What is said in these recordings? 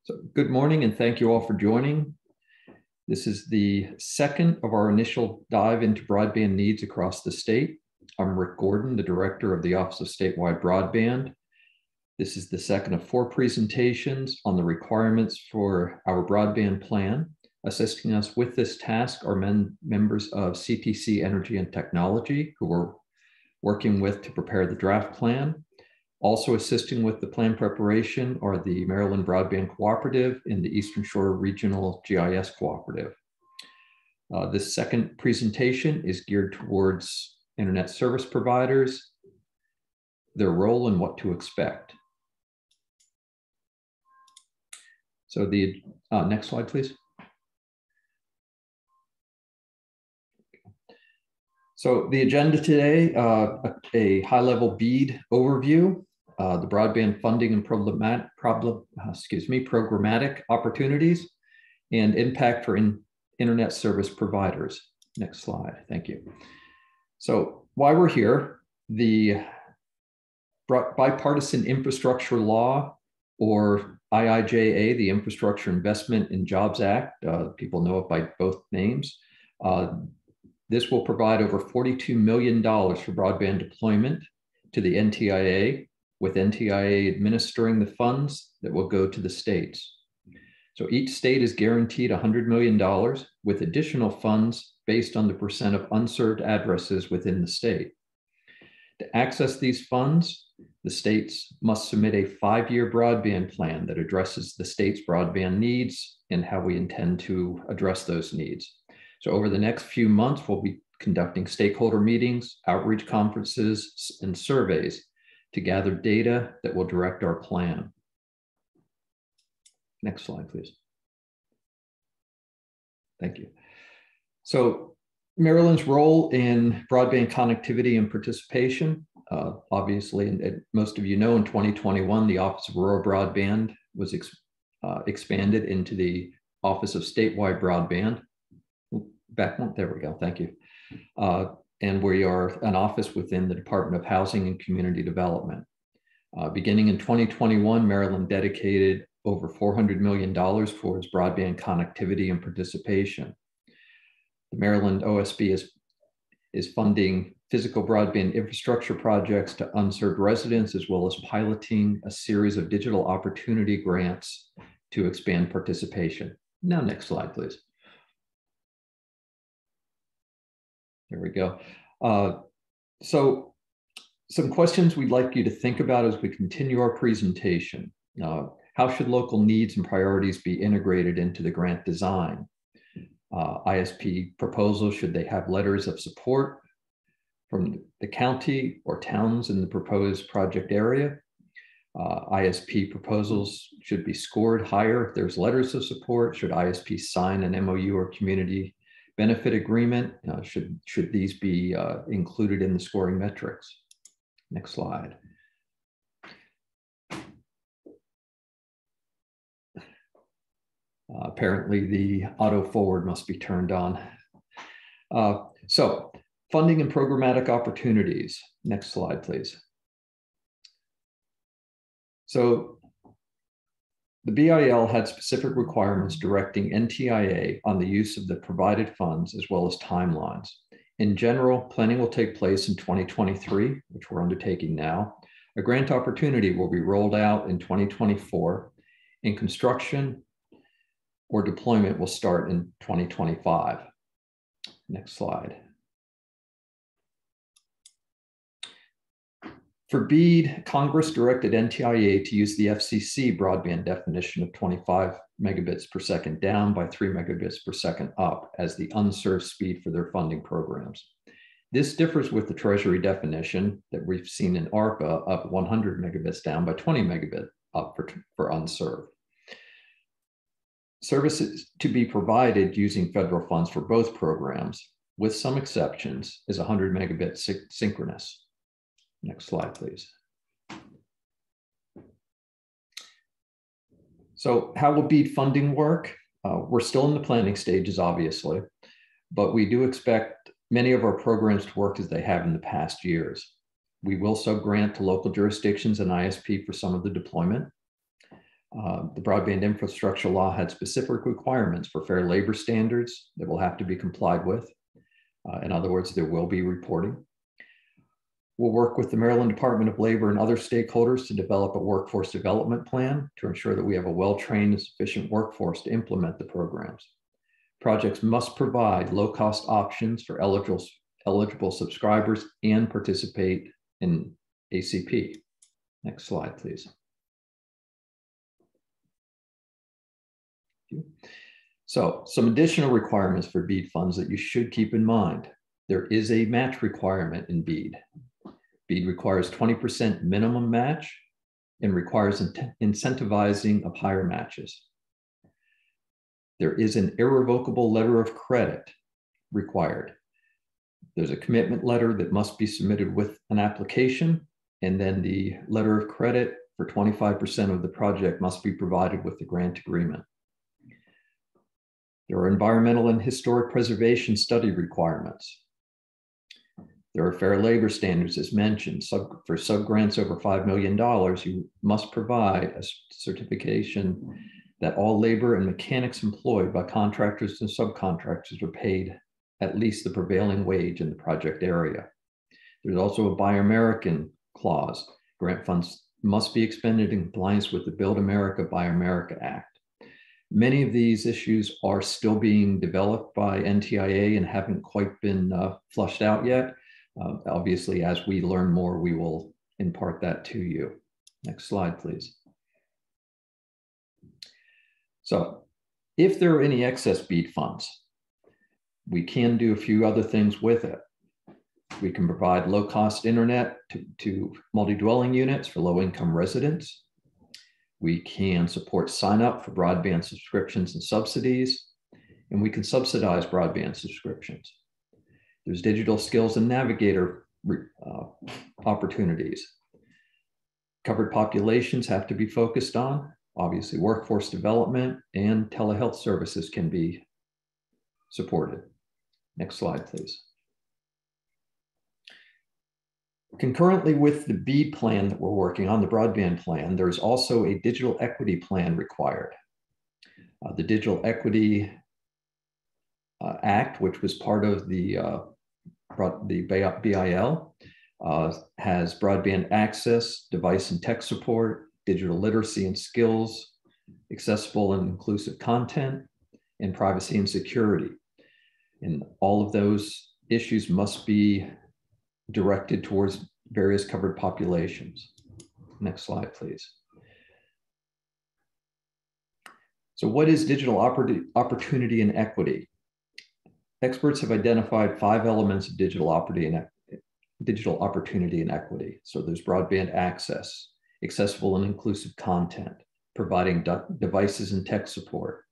So good morning and thank you all for joining. This is the second of our initial dive into broadband needs across the state. I'm Rick Gordon, the director of the Office of Statewide Broadband. This is the second of 4 presentations on the requirements for our broadband plan. Assisting us with this task are members of CTC Energy and Technology, who we're working with to prepare the draft plan. Also assisting with the plan preparation are the Maryland Broadband Cooperative and the Eastern Shore Regional GIS Cooperative. This second presentation is geared towards internet service providers, their role and what to expect. So the next slide, please. So the agenda today, a high-level BEAD overview, the broadband funding and programmatic opportunities, and impact for internet service providers. Next slide, thank you. So why we're here, the bipartisan infrastructure law, or IIJA, the Infrastructure Investment and Jobs Act, people know it by both names. This will provide over $42 million for broadband deployment to the NTIA, with NTIA administering the funds that will go to the states. So each state is guaranteed $100 million with additional funds based on the percent of unserved addresses within the state. To access these funds, the states must submit a 5-year broadband plan that addresses the state's broadband needs and how we intend to address those needs. So over the next few months, we'll be conducting stakeholder meetings, outreach conferences, and surveys to gather data that will direct our plan. Next slide, please. Thank you. So Maryland's role in broadband connectivity and participation, obviously, and most of you know, in 2021, the Office of Rural Broadband was expanded into the Office of Statewide Broadband. Back one, there we go, thank you. And we are an office within the Department of Housing and Community Development. Beginning in 2021, Maryland dedicated over $400 million towards broadband connectivity and participation. The Maryland OSB is funding physical broadband infrastructure projects to unserved residents, as well as piloting a series of digital opportunity grants to expand participation. Now, next slide, please. There we go. So some questions we'd like you to think about as we continue our presentation. How should local needs and priorities be integrated into the grant design? ISP proposals, should they have letters of support from the county or towns in the proposed project area? ISP proposals should be scored higher if there's letters of support. Should ISP sign an MOU or community benefit agreement? Should these be included in the scoring metrics? Next slide. Apparently the auto forward must be turned on. So funding and programmatic opportunities. Next slide, please. So the BIL had specific requirements directing NTIA on the use of the provided funds, as well as timelines. In general, planning will take place in 2023, which we're undertaking now. A grant opportunity will be rolled out in 2024, and construction or deployment will start in 2025. Next slide. For BEAD, Congress directed NTIA to use the FCC broadband definition of 25 megabits per second down by 3 megabits per second up as the unserved speed for their funding programs. This differs with the Treasury definition that we've seen in ARPA of 100 megabits down by 20 megabit up for unserved. Services to be provided using federal funds for both programs, with some exceptions, is 100 megabit synchronous. Next slide, please. So how will BEAD funding work? We're still in the planning stages, obviously, but we do expect many of our programs to work as they have in the past years. We will sub-grant to local jurisdictions and ISP for some of the deployment. The broadband infrastructure law had specific requirements for fair labor standards that will have to be complied with. In other words, there will be reporting. We'll work with the Maryland Department of Labor and other stakeholders to develop a workforce development plan to ensure that we have a well-trained and sufficient workforce to implement the programs. Projects must provide low-cost options for eligible subscribers and participate in ACP. Next slide, please. So some additional requirements for BEAD funds that you should keep in mind. There is a match requirement in BEAD. BEAD requires 20% minimum match and requires incentivizing of higher matches. There is an irrevocable letter of credit required. There's a commitment letter that must be submitted with an application, and then the letter of credit for 25% of the project must be provided with the grant agreement. There are environmental and historic preservation study requirements. There are fair labor standards, as mentioned. For subgrants over $5 million, you must provide a certification that all labor and mechanics employed by contractors and subcontractors are paid at least the prevailing wage in the project area. There's also a Buy American clause. Grant funds must be expended in compliance with the Build America, Buy America Act. Many of these issues are still being developed by NTIA and haven't quite been flushed out yet. Obviously, as we learn more, we will impart that to you. Next slide, please. So if there are any excess BEAD funds, we can do a few other things with it. We can provide low-cost internet to multi-dwelling units for low-income residents. We can support sign-up for broadband subscriptions and subsidies, and we can subsidize broadband subscriptions. There's digital skills and navigator opportunities. Covered populations have to be focused on. Obviously, workforce development and telehealth services can be supported. Next slide, please. Concurrently with the BEAD plan that we're working on, the broadband plan, there's also a digital equity plan required. The Digital Equity Act, which was part of the BIL, has broadband access, device and tech support, digital literacy and skills, accessible and inclusive content, and privacy and security. And all of those issues must be directed towards various covered populations. Next slide, please. So what is digital opportunity and equity? Experts have identified 5 elements of digital opportunity and equity. So there's broadband access, accessible and inclusive content, providing devices and tech support,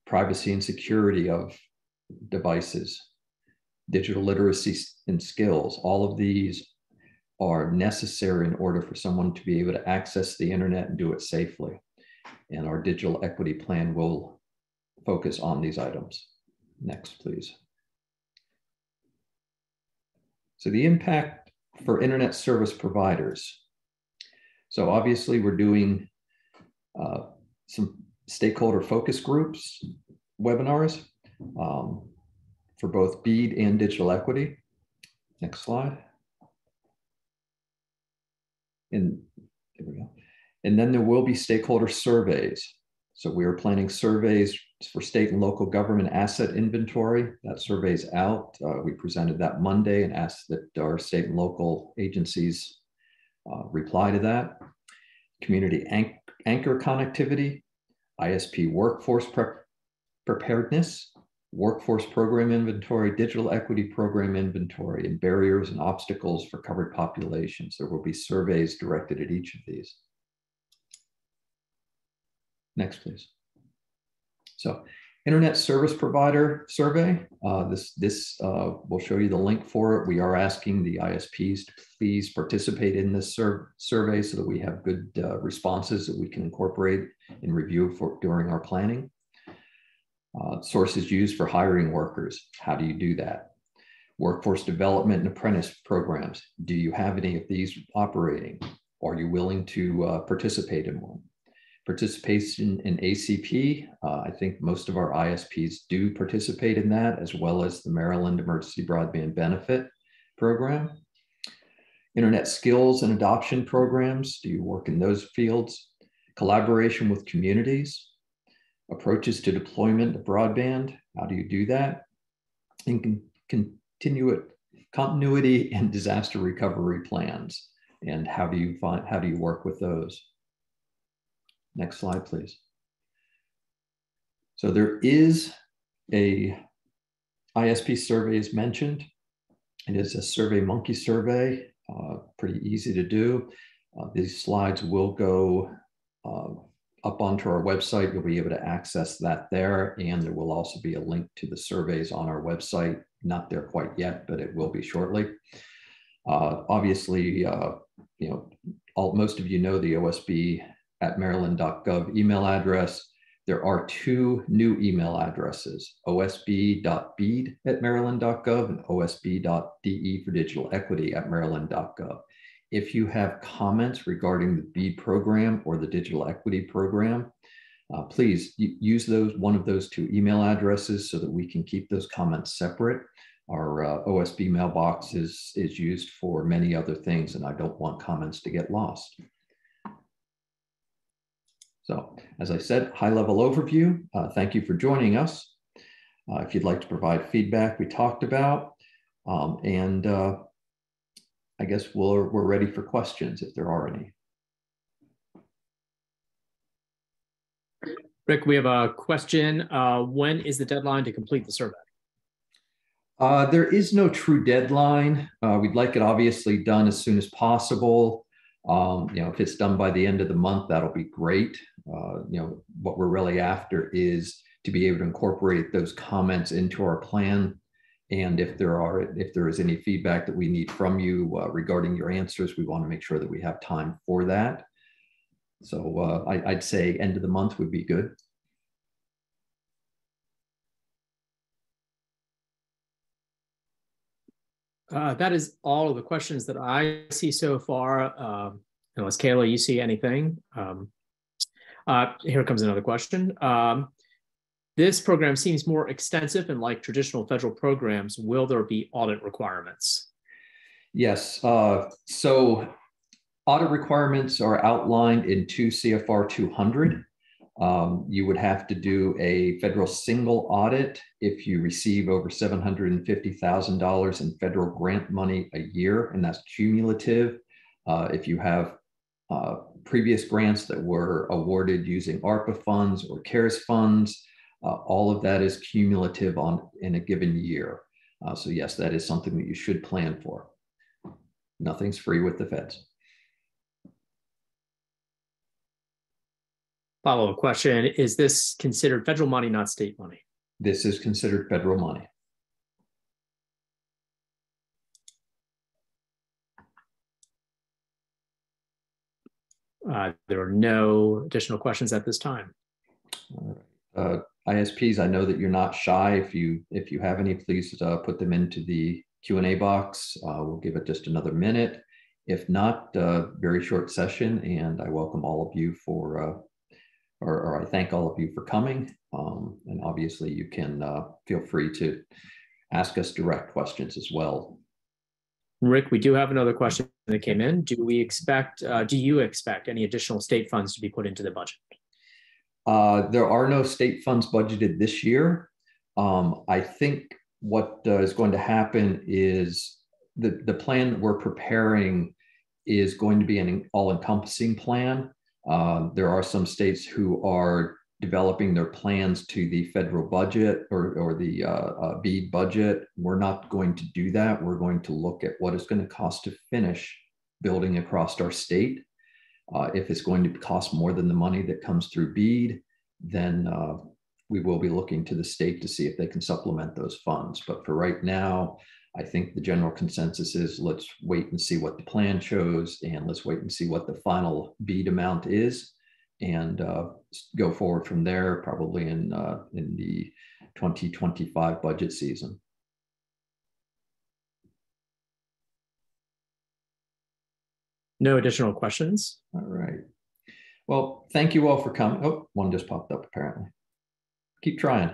privacy and security of devices, digital literacy and skills. All of these are necessary in order for someone to be able to access the internet and do it safely. And our digital equity plan will focus on these items. Next, please. So the impact for internet service providers. So obviously we're doing some stakeholder focus groups, webinars for both BEAD and digital equity. Next slide. And there we go. And then there will be stakeholder surveys. So we are planning surveys for state and local government asset inventory. That survey's out. We presented that Monday and asked that our state and local agencies reply to that. Community anchor connectivity, ISP workforce preparedness, workforce program inventory, digital equity program inventory, and barriers and obstacles for covered populations. There will be surveys directed at each of these. Next, please. So, Internet Service Provider Survey. This will show you the link for it. We are asking the ISPs to please participate in this survey so that we have good responses that we can incorporate and review during our planning. Sources used for hiring workers. How do you do that? Workforce development and apprentice programs. Do you have any of these operating? Are you willing to participate in one? Participation in ACP. I think most of our ISPs do participate in that, as well as the Maryland Emergency Broadband Benefit Program. Internet skills and adoption programs. Do you work in those fields? Collaboration with communities. Approaches to deployment of broadband. How do you do that? And continuity and disaster recovery plans. And how do you work with those? Next slide, please. So there is a ISP survey as mentioned. It is a SurveyMonkey survey, pretty easy to do. These slides will go up onto our website. You'll be able to access that there, and there will also be a link to the surveys on our website. Not there quite yet, but it will be shortly. Obviously, most of you know the osb@maryland.gov email address. There are two new email addresses, osb.bead@maryland.gov and osb.de for digital equity @maryland.gov. If you have comments regarding the BEAD program or the digital equity program, please use one of those two email addresses so that we can keep those comments separate. Our OSB mailbox is used for many other things, and I don't want comments to get lost. So, as I said, high-level overview. Thank you for joining us. If you'd like to provide feedback we talked about, and I guess we're ready for questions if there are any. Rick, we have a question. When is the deadline to complete the survey? There is no true deadline. We'd like it obviously done as soon as possible. If it's done by the end of the month, that'll be great. What we're really after is to be able to incorporate those comments into our plan. And if there is any feedback that we need from you regarding your answers, we want to make sure that we have time for that. So I'd say end of the month would be good. That is all of the questions that I see so far. Unless Kayla, you see anything? Here comes another question. This program seems more extensive and like traditional federal programs. Will there be audit requirements? Yes. So audit requirements are outlined in 2 CFR 200. You would have to do a federal single audit if you receive over $750,000 in federal grant money a year, and that's cumulative. If you have previous grants that were awarded using ARPA funds or CARES funds, all of that is cumulative in a given year. So yes, that is something that you should plan for. Nothing's free with the feds. Follow-up question, is this considered federal money, not state money? This is considered federal money. There are no additional questions at this time. All right. ISPs, I know that you're not shy. If you have any, please put them into the Q&A box. We'll give it just another minute. If not, very short session, and I welcome all of you for, or I thank all of you for coming. And obviously you can feel free to ask us direct questions as well. Rick, we do have another question that came in. Do you expect any additional state funds to be put into the budget? There are no state funds budgeted this year. I think what is going to happen is the plan that we're preparing is going to be an all-encompassing plan. There are some states who are developing their plans to the federal budget or the BEAD budget. We're not going to do that. We're going to look at what it's going to cost to finish building across our state. If it's going to cost more than the money that comes through BEAD, then we will be looking to the state to see if they can supplement those funds. But for right now, I think the general consensus is let's wait and see what the plan shows, and let's wait and see what the final BEAD amount is, and go forward from there, probably in the 2025 budget season. No additional questions. All right. Well, thank you all for coming. Oh, one just popped up apparently. Keep trying.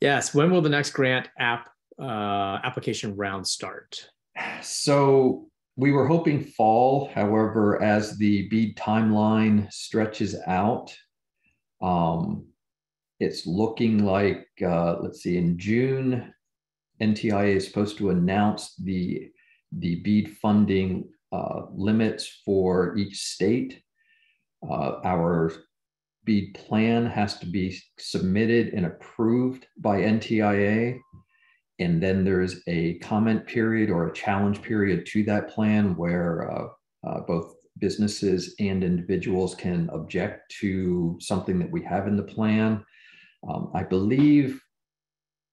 Yes. When will the next grant application round start? So we were hoping fall. However, as the BEAD timeline stretches out, it's looking like, let's see, in June, NTIA is supposed to announce the BEAD funding limits for each state. Our BEAD plan has to be submitted and approved by NTIA. And then there's a comment period or a challenge period to that plan where both businesses and individuals can object to something that we have in the plan. I believe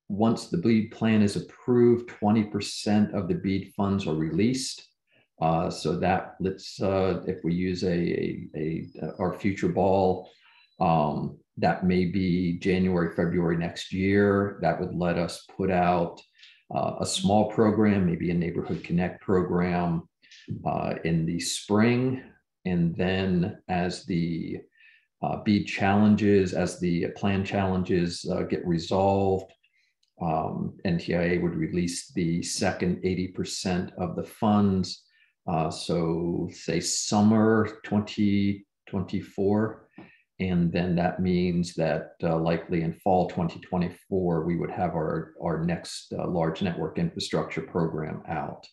once the BEAD plan is approved, 20% of the BEAD funds are released. So that let's, if we use our future ball, that may be January, February next year. That would let us put out a small program, maybe a Neighborhood Connect program in the spring. And then as the BEAD challenges, as the plan challenges get resolved, NTIA would release the second 80% of the funds. So say summer 2024. And then that means that likely in fall 2024, we would have our next large network infrastructure program out.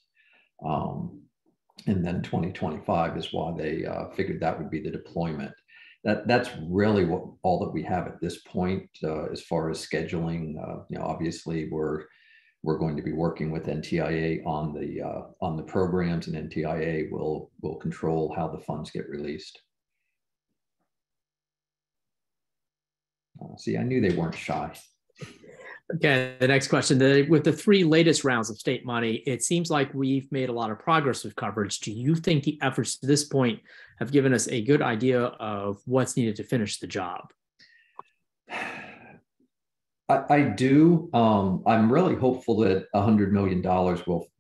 And then 2025 is why they figured that would be the deployment. That's really all that we have at this point as far as scheduling. Obviously we're going to be working with NTIA on the programs, and NTIA will control how the funds get released. See, I knew they weren't shy. Okay, the next question. With the 3 latest rounds of state money, it seems like we've made a lot of progress with coverage. Do you think the efforts to this point have given us a good idea of what's needed to finish the job? I do. I'm really hopeful that $100 million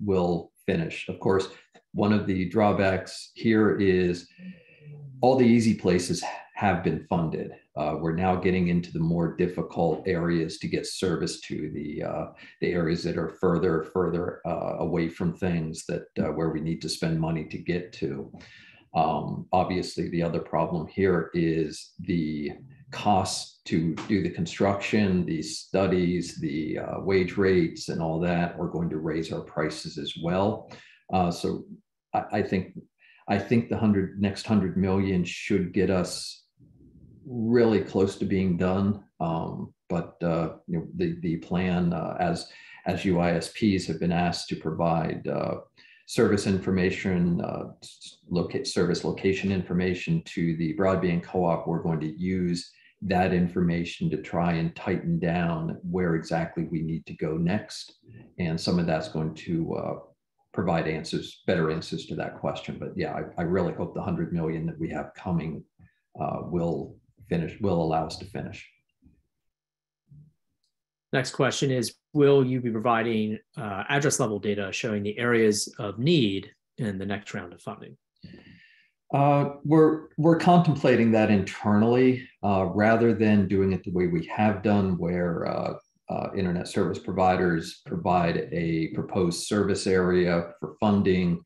will finish. Of course, one of the drawbacks here is all the easy places have been funded. We're now getting into the more difficult areas to get service to, the areas that are further away from things that where we need to spend money to get to. Obviously, the other problem here is the costs to do the construction, the studies, the wage rates, and all that are going to raise our prices as well. So I think the next 100 million should get us really close to being done. But the plan, as you ISPs have been asked to provide service information, service location information to the broadband co-op, we're going to use that information to try and tighten down where exactly we need to go next. And some of that's going to provide better answers to that question. But yeah, I really hope the 100 million that we have coming will allow us to finish. Next question is, will you be providing address level data showing the areas of need in the next round of funding? We're contemplating that internally rather than doing it the way we have done, where internet service providers provide a proposed service area for funding.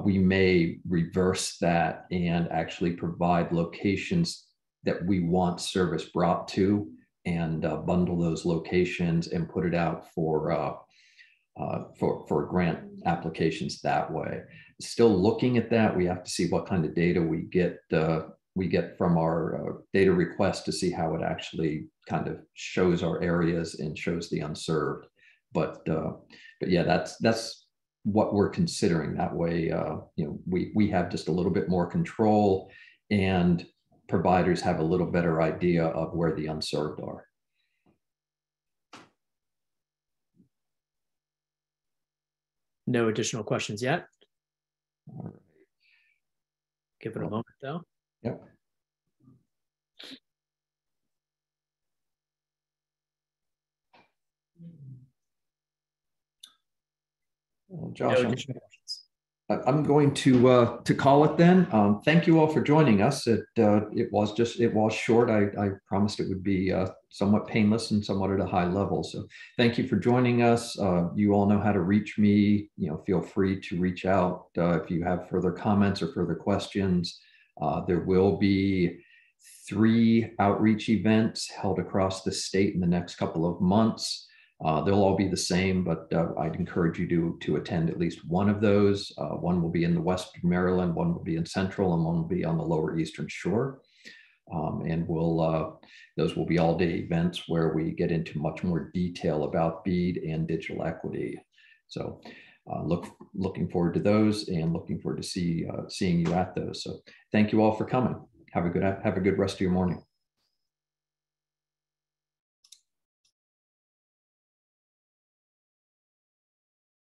We may reverse that and actually provide locations that we want service brought to, and bundle those locations and put it out for grant applications that way. Still looking at that. We have to see what kind of data we get from our data request to see how it actually kind of shows our areas and shows the unserved. But yeah, that's what we're considering. That way, we have just a little bit more control, and providers have a little better idea of where the unserved are. No additional questions yet. All right. Give it a moment though. Yep. Well, Josh, No additional questions. I'm going to call it then. Thank you all for joining us. It was short. I promised it would be somewhat painless and somewhat at a high level. So thank you for joining us. You all know how to reach me. Feel free to reach out if you have further comments or further questions. There will be 3 outreach events held across the state in the next couple of months. They'll all be the same, but I'd encourage you to attend at least one of those. One will be in the Western Maryland, one will be in Central, and one will be on the Lower Eastern Shore. And those will be all-day events where we get into much more detail about BEAD and digital equity. So looking forward to those and looking forward to seeing you at those. So thank you all for coming. Have a good rest of your morning.